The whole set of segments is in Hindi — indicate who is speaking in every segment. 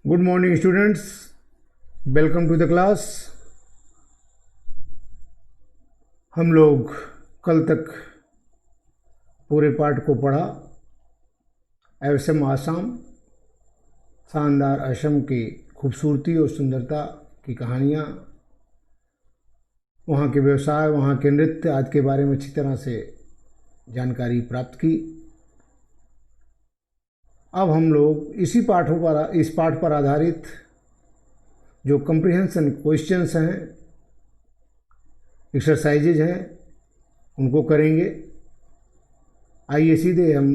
Speaker 1: Good morning students, welcome to the class. हम लोग कल तक पूरे पाठ को पढ़ा। असम आसाम, शानदार असम की खूबसूरती और सुंदरता की कहानियाँ, वहाँ के व्यवसाय, वहाँ के नृत्य आदि के बारे में अच्छी तरह से जानकारी प्राप्त की। अब हम लोग इस पाठ पर आधारित जो कंप्रीहेंशन क्वेश्चंस हैं, एक्सरसाइजेज हैं, उनको करेंगे। आइए सीधे हम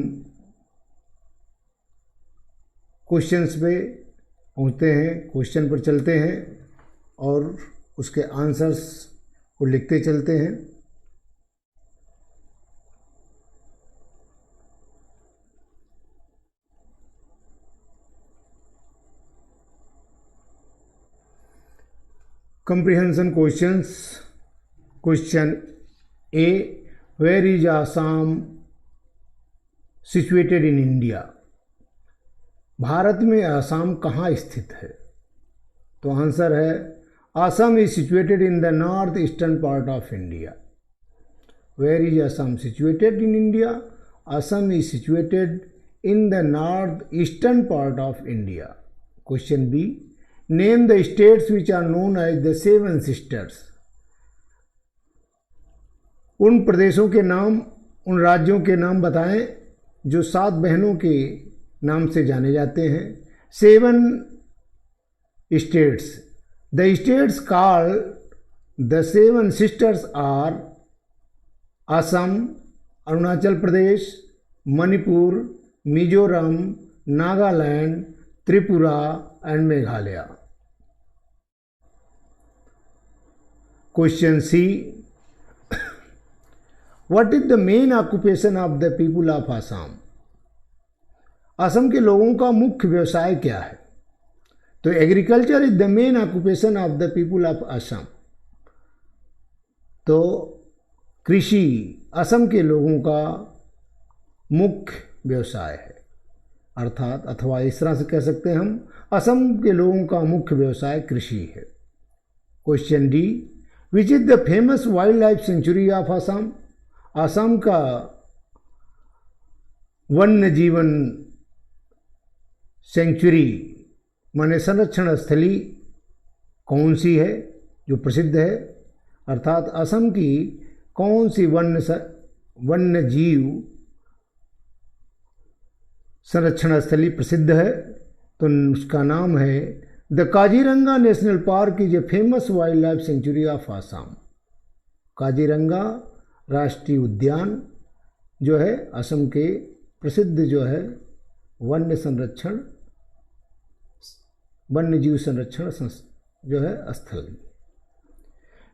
Speaker 1: क्वेश्चंस पे पहुँचते हैं, क्वेश्चन पर चलते हैं और उसके आंसर्स को लिखते चलते हैं। Comprehension questions. Question A. Where is Assam situated in India? Bharat में असम कहाँ स्थित है? तो आंसर है Assam is situated in the north eastern part of India. Where is Assam situated in India? Assam is situated in the north eastern part of India. Question B. Name the states which are known as the Seven Sisters. उन प्रदेशों के नाम, उन राज्यों के नाम बताएं जो 7 बहनों के नाम से जाने जाते हैं। 7 states. The states called the Seven Sisters are Assam, Arunachal Pradesh, Manipur, Mizoram, Nagaland, Tripura and Meghalaya. Question C. What is the main occupation of the people of Assam? Assam के लोगों का मुख्य व्यवसाय क्या है? तो agriculture is the main occupation of the people of Assam. तो कृषि असम के लोगों का मुख्य व्यवसाय है, अर्थात अथवा इस तरह से कह सकते हैं हम, असम के लोगों का मुख्य व्यवसाय कृषि है। Question D. Which is the famous wild life sanctuary of Assam? Assam का वन्य जीवन सेंचुरी माने संरक्षण स्थली कौन सी है जो प्रसिद्ध है? अर्थात असम की कौन सी वन्य जीव संरक्षण स्थली प्रसिद्ध है? तो उसका नाम है the Kaziranga national park is a famous wild life sanctuary of Assam. Kaziranga राष्ट्रीय उद्यान जो है असम के प्रसिद्ध जो है वन्य जीव संरक्षण जो है स्थल।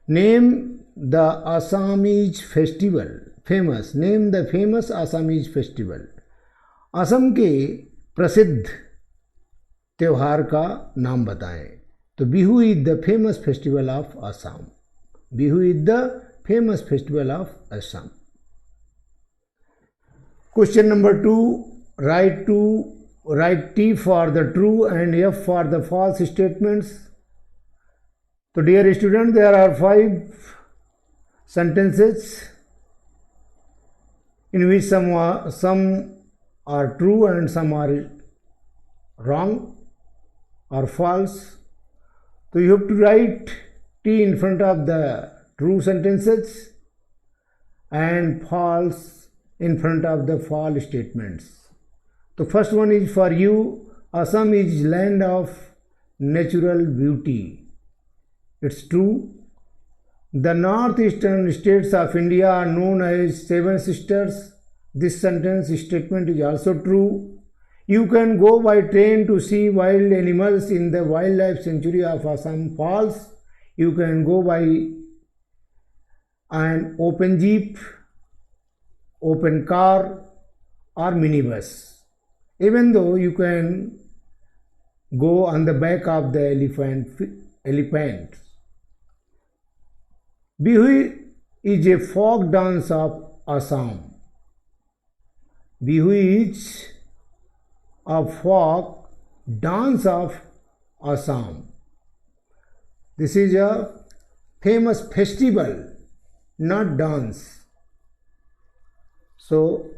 Speaker 1: Name the Assamese festival famous. Name the famous Assamese festival. Assam के प्रसिद्ध त्योहार का नाम बताएं। तो Bihu is the famous festival of Assam. Bihu is the famous festival of Assam. Question number 2. Write T for the true and F for the false statements. तो dear student, there are 5 sentences in which some are true and some are wrong or false. So you have to write T in front of the true sentences and false in front of the false statements. The first one is for you. Assam is land of natural beauty. It's true. The northeastern states of India are known as Seven Sisters. This sentence statement is also true. You can go by train to see wild animals in the wildlife sanctuary of Assam. False. You can go by an open jeep, open car or minibus. Even though you can go on the back of the elephant. Bihu is a folk dance of Assam. Bihu is a folk dance of Assam. This is a famous festival, not dance. So,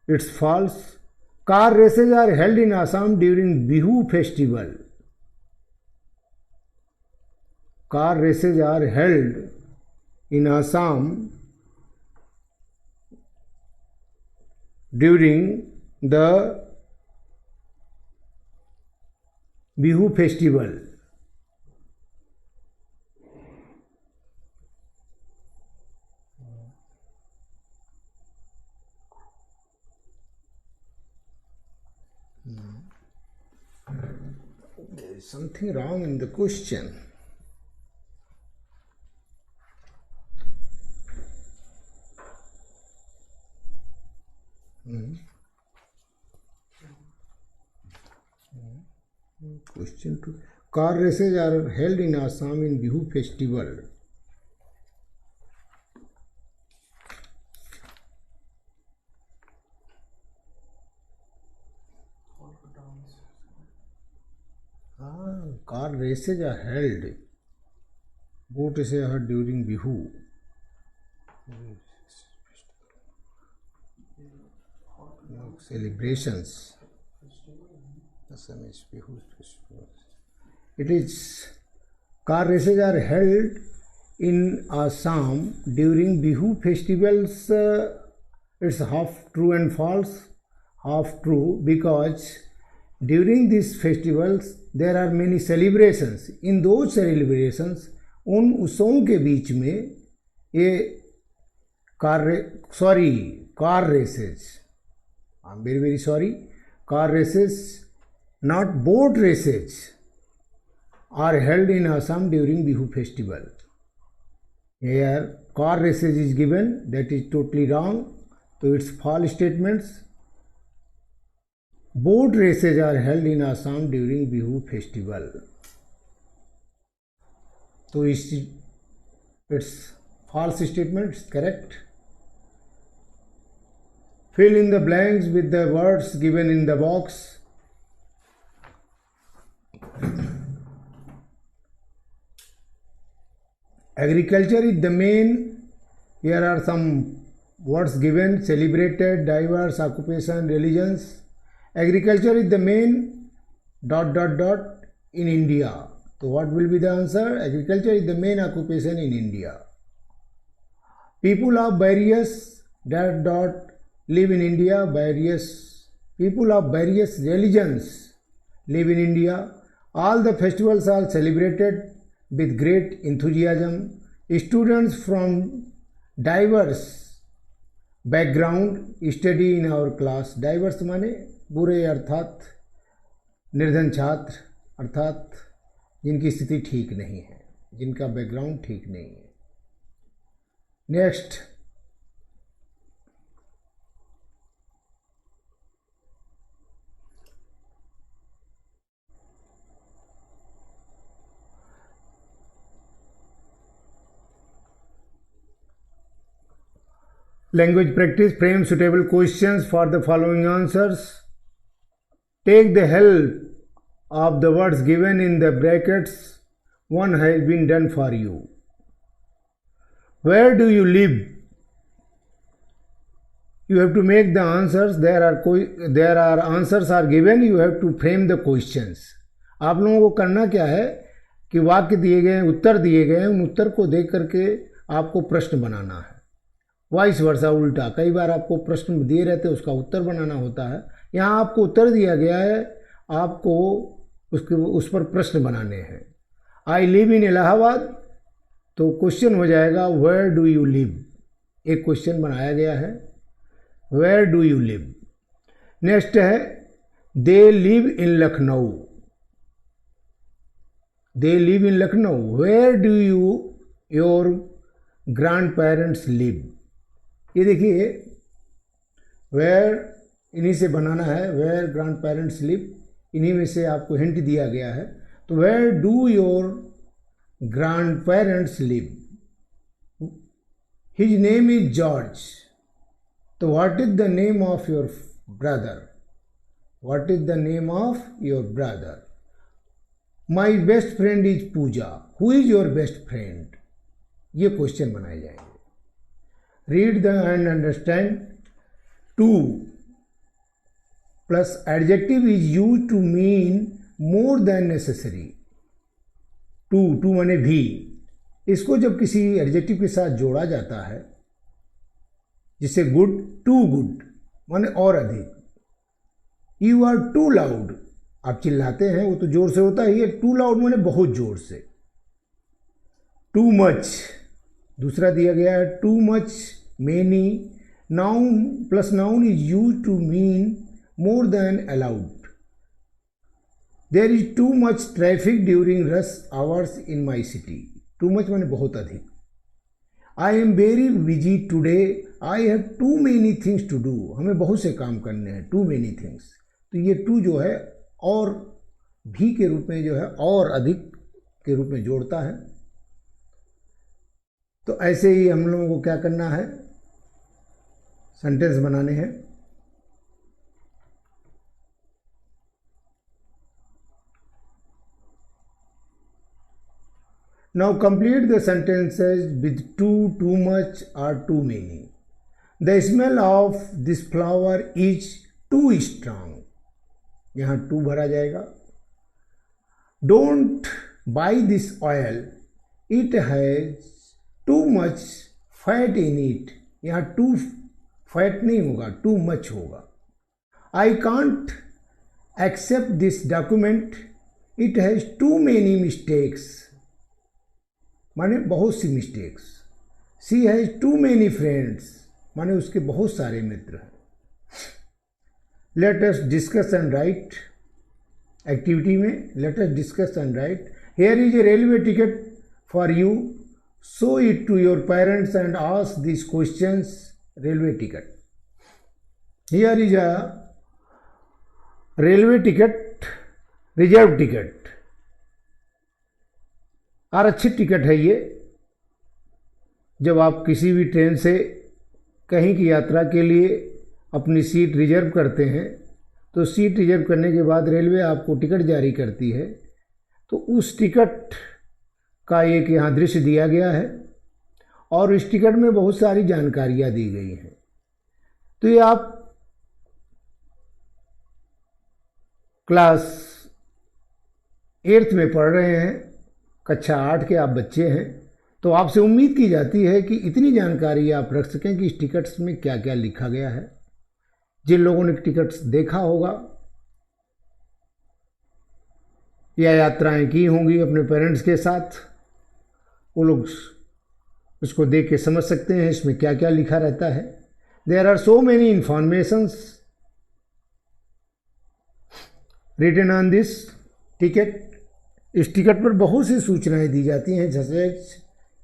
Speaker 1: it's false. Car races are held in Assam during Bihu festival. Car races are held in Assam during the Bihu festival. There is something wrong in the question. Question 2. Car races are held in Assam in Bihu festival. Car races are held. Boat races are held during Bihu. Celebrations. It is car races are held in Assam during Bihu festivals. It's half true and false. Half true because during these festivals there are many celebrations. In those celebrations, उन उत्सवों के बीच में ये car races. I'm very very sorry. Car races, not boat races, are held in Assam during Bihu festival. Here car races is given, that is totally wrong. So it's false statements. Boat races are held in Assam during Bihu festival. So it's false statements, correct. Fill in the blanks with the words given in the box. Agriculture is the main. Here are some words given: celebrated, diverse, occupation, religions. Agriculture is the main ... in India. So what will be the answer? Agriculture is the main occupation in India. People of various ... live in India. People of various religions live in India. All the festivals are celebrated with great enthusiasm. Students from diverse background study in our class. Diverse माने बुरे अर्थात निर्धन छात्र, अर्थात जिनकी स्थिति ठीक नहीं है, जिनका बैकग्राउंड ठीक नहीं है. Next, language practice. Frame suitable questions for the following answers. Take the help of the words given in the brackets. One has been done for you. Where do you live? You have to make the answers. There are answers are given. You have to frame the questions. आप लोगों को करना क्या है कि वाक्य दिए गए, उत्तर दिए गए, उन उत्तर को देख करके आपको प्रश्न बनाना है. वाइस वर्सा, उल्टा. कई बार आपको प्रश्न दिए रहते हैं, उसका उत्तर बनाना होता है. यहाँ आपको उत्तर दिया गया है, आपको उस पर प्रश्न बनाने हैं. आई लिव इन इलाहाबाद, तो क्वेश्चन हो जाएगा वेयर डू यू लिव. एक क्वेश्चन बनाया गया है, where do you live. Next है they live in Lucknow. They live in Lucknow. Where do you your grandparents live. ये देखिए, वेयर इन्हीं से बनाना है, वेयर ग्रैंड पेरेंट्स लिव, इन्हीं में से आपको हिंट दिया गया है. तो where do your grandparents live. His name is George. तो what is the name of your brother? What is the name of your brother? My best friend is Pooja. Who is your best friend? ये क्वेश्चन बनाए जाएंगे. Read the and understand. To plus adjective is used to mean more than necessary. Too माने भी. इसको जब किसी एडजेक्टिव के साथ जोड़ा जाता है, जिससे गुड, टू गुड माने और अधिक. यू आर टू लाउड, आप चिल्लाते हैं, वो तो जोर से होता है. ये टू लाउड माने बहुत जोर से. टू मच दूसरा दिया गया है. Too much, many. Noun plus noun is use to mean more than allowed. There is too much traffic during rush hours in my city. Too much माने बहुत अधिक. I am very busy today. I have too many things to do. हमें बहुत से काम करने हैं. Too many things. तो ये टू जो है और भी के रूप में जो है और अधिक के रूप में जोड़ता है. तो ऐसे ही हम लोगों को क्या करना है, सेंटेंस बनाने हैं. Now complete the sentences with too much or too many. The smell of this flower is too strong. यहाँ टू भरा जाएगा. Don't buy this oil. It has too much fat in it. यहाँ too fat नहीं होगा, too much होगा. I can't accept this document. It has too many mistakes. माने बहुत सी mistakes. She has too many friends माने उसके बहुत सारे मित्र हैं. Let us discuss and write. Activity में let us discuss and write. Here is a railway ticket for you. Show it to your parents and ask this questions. Railway ticket. Here is a railway ticket, reserve ticket. आरक्षित टिकट है ये. जब आप किसी भी ट्रेन से कहीं की यात्रा के लिए अपनी सीट रिजर्व करते हैं, तो सीट रिजर्व करने के बाद रेलवे आपको टिकट जारी करती है. तो उस टिकट का एक यहाँ दृश्य दिया गया है और इस टिकट में बहुत सारी जानकारियाँ दी गई हैं. तो ये आप क्लास 8th में पढ़ रहे हैं, कक्षा 8 के आप बच्चे हैं, तो आपसे उम्मीद की जाती है कि इतनी जानकारी आप रख सकें कि इस टिकट्स में क्या क्या लिखा गया है. जिन लोगों ने टिकट्स देखा होगा या यात्राएं की होंगी अपने पेरेंट्स के साथ, वो लोग इसको देख के समझ सकते हैं इसमें क्या क्या लिखा रहता है. There are so many informations written on this ticket. इस टिकट पर बहुत सी सूचनाएं दी जाती हैं. जैसे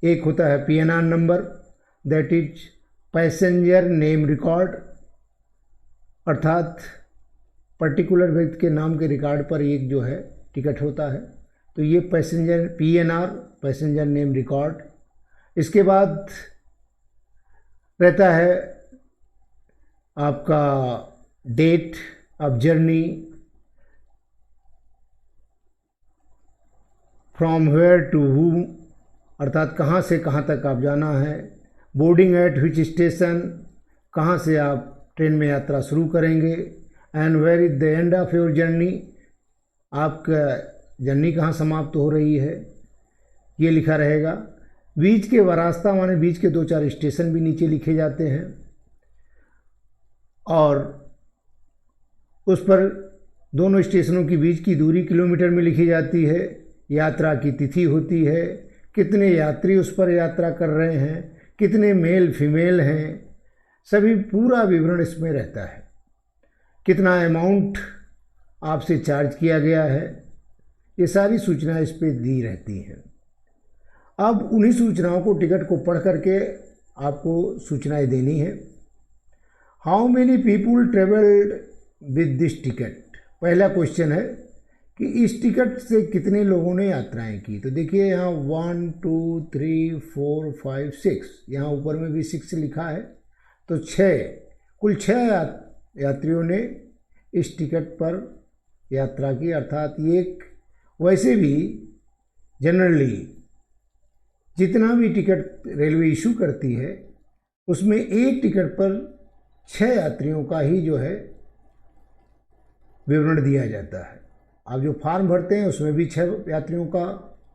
Speaker 1: एक होता है PNR number, that is passenger name record, अर्थात पर्टिकुलर व्यक्ति के नाम के रिकॉर्ड पर एक जो है टिकट होता है. तो ये passenger PNR, passenger name record. इसके बाद रहता है आपका date of journey, from where to whom, अर्थात कहाँ से कहाँ तक आप जाना है. बोर्डिंग एट विच स्टेशन, कहाँ से आप ट्रेन में यात्रा शुरू करेंगे. And where is the end of your journey, आपका जर्नी कहाँ समाप्त हो रही है, ये लिखा रहेगा. बीच के रास्ता माने बीच के 2-4 स्टेशन भी नीचे लिखे जाते हैं और उस पर दोनों स्टेशनों के बीच की दूरी किलोमीटर में लिखी जाती है. यात्रा की तिथि होती है, कितने यात्री उस पर यात्रा कर रहे हैं, कितने मेल फीमेल हैं, सभी पूरा विवरण इसमें रहता है. कितना अमाउंट आपसे चार्ज किया गया है, ये सारी सूचनाएं इस पर दी रहती हैं. अब उन्हीं सूचनाओं को टिकट को पढ़ करके आपको सूचनाएं देनी है. How many people travelled with this ticket. पहला क्वेश्चन है कि इस टिकट से कितने लोगों ने यात्राएं की. तो देखिए यहाँ 1 2 3 4 5 6, यहाँ ऊपर में भी 6 लिखा है, तो 6, कुल 6 यात्रियों ने इस टिकट पर यात्रा की, अर्थात ये वैसे भी जनरली जितना भी टिकट रेलवे इशू करती है उसमें एक टिकट पर 6 यात्रियों का ही जो है विवरण दिया जाता है। आप जो फॉर्म भरते हैं उसमें भी 6 यात्रियों का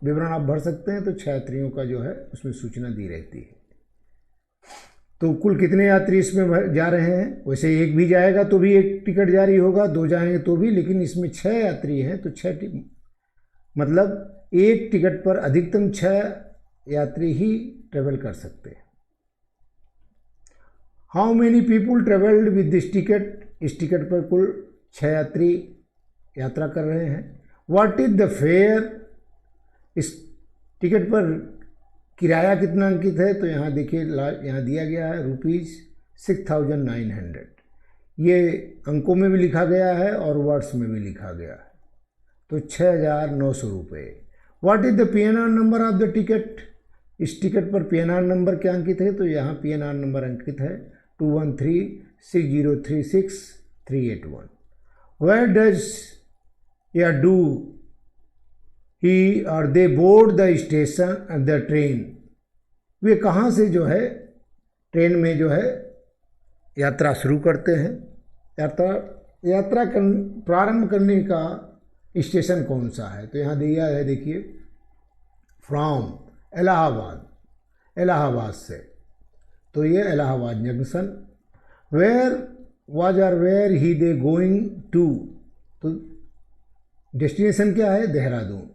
Speaker 1: विवरण आप भर सकते हैं, तो 6 यात्रियों का जो है उसमें सूचना दी रहती है। तो कुल कितने यात्री इसमें जा रहे हैं, वैसे एक भी जाएगा तो भी एक टिकट जारी होगा, 2 जाएंगे तो भी, लेकिन इसमें 6 यात्री हैं तो 6 मतलब एक टिकट पर अधिकतम 6 यात्री ही ट्रेवल कर सकते हैं। How many people travelled with this ticket, इस टिकट पर कुल 6 यात्री यात्रा कर रहे हैं। व्हाट इज द फेयर, इस टिकट पर किराया कितना अंकित है, तो यहाँ देखिए यहाँ दिया गया है ₹6,900। ये अंकों में भी लिखा गया है और वर्ड्स में भी लिखा गया है, तो 6,900 रुपये। What is the PNR number of the ticket, इस टिकट पर PNR नंबर क्या अंकित है, तो यहाँ PNR नंबर अंकित है 2136036,381। वेयर डज या डू ही और they board the station the train, वे कहाँ से जो है ट्रेन में जो है यात्रा शुरू करते हैं, यात्रा प्रारंभ करने का स्टेशन कौन सा है, तो यहाँ दिया है देखिए फ्रॉम इलाहाबाद से, तो ये इलाहाबाद जंक्शन। वेयर वाज और where he they going to, तो डेस्टिनेशन क्या है, Dehradun.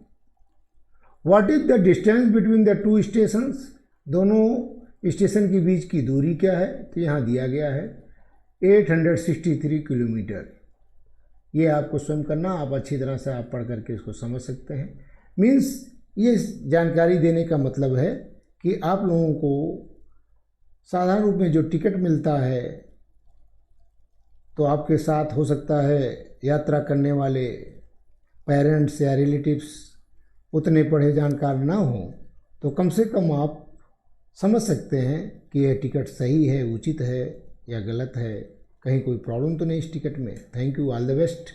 Speaker 1: What is the distance between the 2 stations, दोनों स्टेशन के बीच की दूरी क्या है, तो यहाँ दिया गया है 863 किलोमीटर। ये आपको स्वयं करना, आप अच्छी तरह से आप पढ़ करके इसको समझ सकते हैं। मीन्स ये जानकारी देने का मतलब है कि आप लोगों को साधारण रूप में जो टिकट मिलता है, तो आपके साथ हो सकता है यात्रा करने वाले पेरेंट्स या रिलेटिव्स उतने पढ़े जानकार ना हो, तो कम से कम आप समझ सकते हैं कि यह टिकट सही है, उचित है या गलत है, कहीं कोई प्रॉब्लम तो नहीं इस टिकट में। Thank you, all the best.